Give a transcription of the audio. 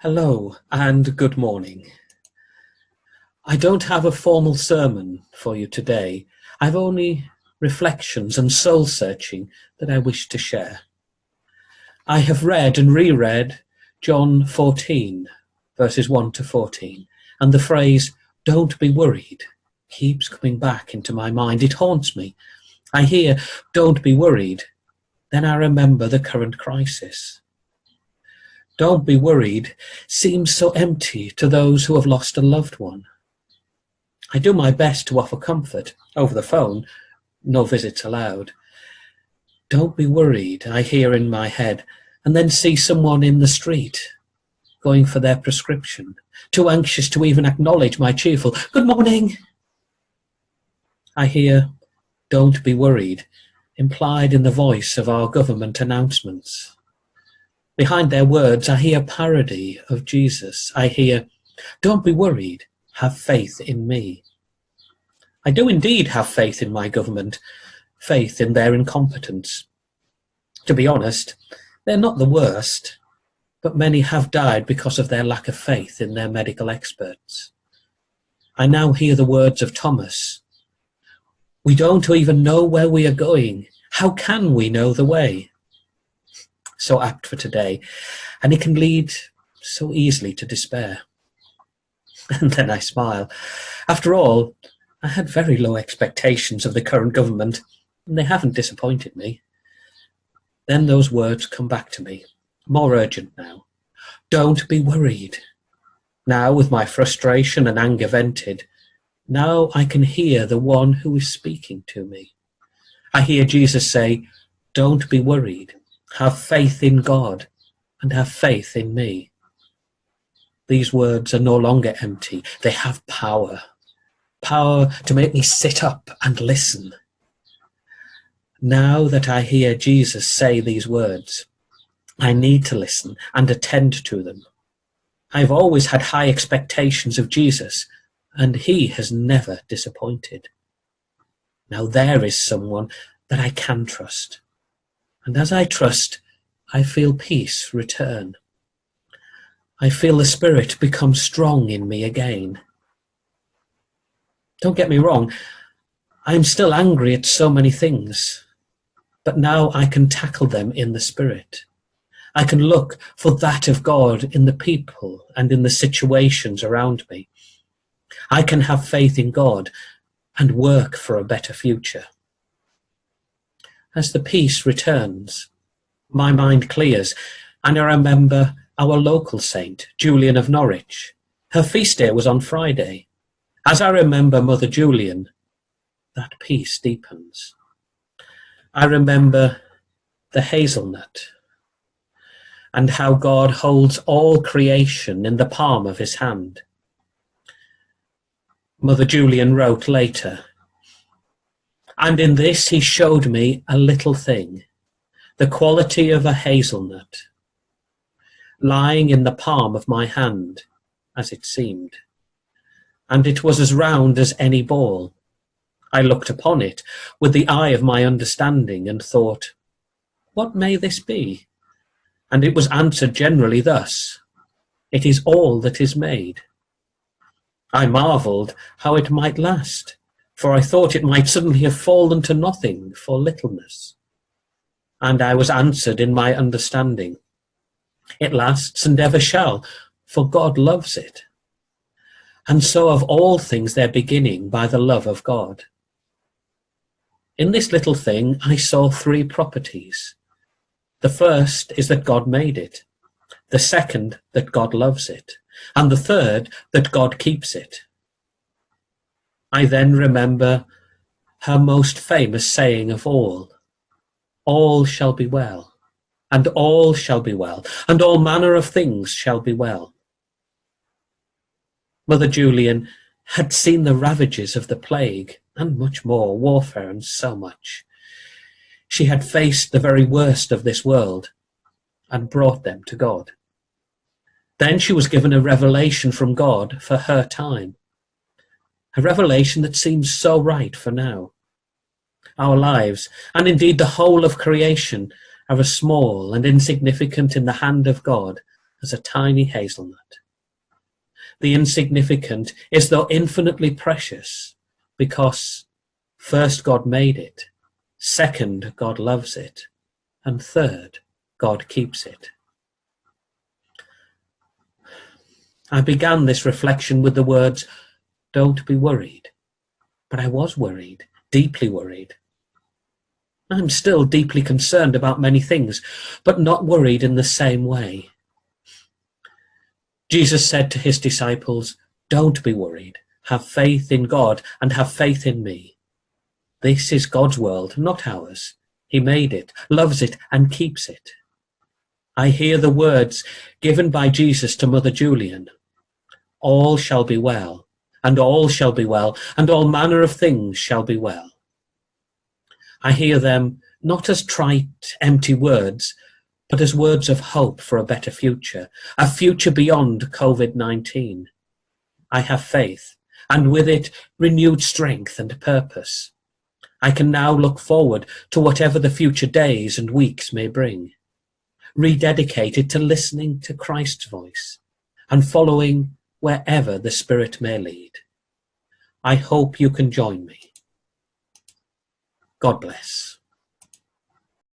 Hello and good morning. I don't have a formal sermon for you today. I've only reflections and soul searching that I wish to share. I have read and reread John 14, verses 1 to 14, and the phrase, "Don't be worried," keeps coming back into my mind. It haunts me. I hear, "Don't be worried," then I remember the current crisis. Don't be worried seems so empty to those who have lost a loved one. I do my best to offer comfort over the phone, no visits allowed. Don't be worried, I hear in my head, and then see someone in the street going for their prescription, too anxious to even acknowledge my cheerful "Good morning." I hear, "Don't be worried," implied in the voice of our government announcements. Behind their words, I hear parody of Jesus. I hear, "Don't be worried, have faith in me." I do indeed have faith in my government, faith in their incompetence. To be honest, they're not the worst, but many have died because of their lack of faith in their medical experts. I now hear the words of Thomas. We don't even know where we are going. How can we know the way? So apt for today, and it can lead so easily to despair. And then I smile. After all, I had very low expectations of the current government, and they haven't disappointed me. Then those words come back to me, more urgent now. Don't be worried. Now, with my frustration and anger vented, now I can hear the one who is speaking to me. I hear Jesus say, "Don't be worried. Have faith in God and have faith in me." These words are no longer empty. They have power. Power to make me sit up and listen. Now that I hear Jesus say these words, I need to listen and attend to them. I've always had high expectations of Jesus, and he has never disappointed. Now there is someone that I can trust. And as I trust, I feel peace return. I feel the Spirit become strong in me again. Don't get me wrong, I'm still angry at so many things, but now I can tackle them in the Spirit. I can look for that of God in the people and in the situations around me. I can have faith in God and work for a better future. As the peace returns, my mind clears, and I remember our local saint, Julian of Norwich. Her feast day was on Friday. As I remember Mother Julian, that peace deepens. I remember the hazelnut and how God holds all creation in the palm of his hand. Mother Julian wrote later, "And in this he showed me a little thing, the quality of a hazelnut, lying in the palm of my hand, as it seemed. And it was as round as any ball. I looked upon it with the eye of my understanding and thought, what may this be? And it was answered generally thus, it is all that is made. I marvelled how it might last, for I thought it might suddenly have fallen to nothing for littleness. And I was answered in my understanding, it lasts and ever shall, for God loves it. And so of all things their beginning by the love of God. In this little thing I saw three properties. The first is that God made it, the second that God loves it, and the third that God keeps it. I then remember her most famous saying of all shall be well, and all shall be well, and all manner of things shall be well. Mother Julian had seen the ravages of the plague, and much more, warfare and so much. She had faced the very worst of this world, and brought them to God. Then she was given a revelation from God for her time, a revelation that seems so right for now. Our lives, and indeed the whole of creation, are as small and insignificant in the hand of God as a tiny hazelnut. The insignificant is though infinitely precious, because first God made it, second God loves it, and third God keeps it. I began this reflection with the words, "Don't be worried." But I was worried, deeply worried. I'm still deeply concerned about many things, but not worried in the same way. Jesus said to his disciples, "Don't be worried. Have faith in God and have faith in me." This is God's world, not ours. He made it, loves it, and keeps it. I hear the words given by Jesus to Mother Julian. All shall be well, and all shall be well, and all manner of things shall be well. I hear them not as trite, empty words, but as words of hope for a better future, a future beyond COVID-19. I have faith, and with it, renewed strength and purpose. I can now look forward to whatever the future days and weeks may bring, rededicated to listening to Christ's voice and following wherever the Spirit may lead. I hope you can join me. God bless.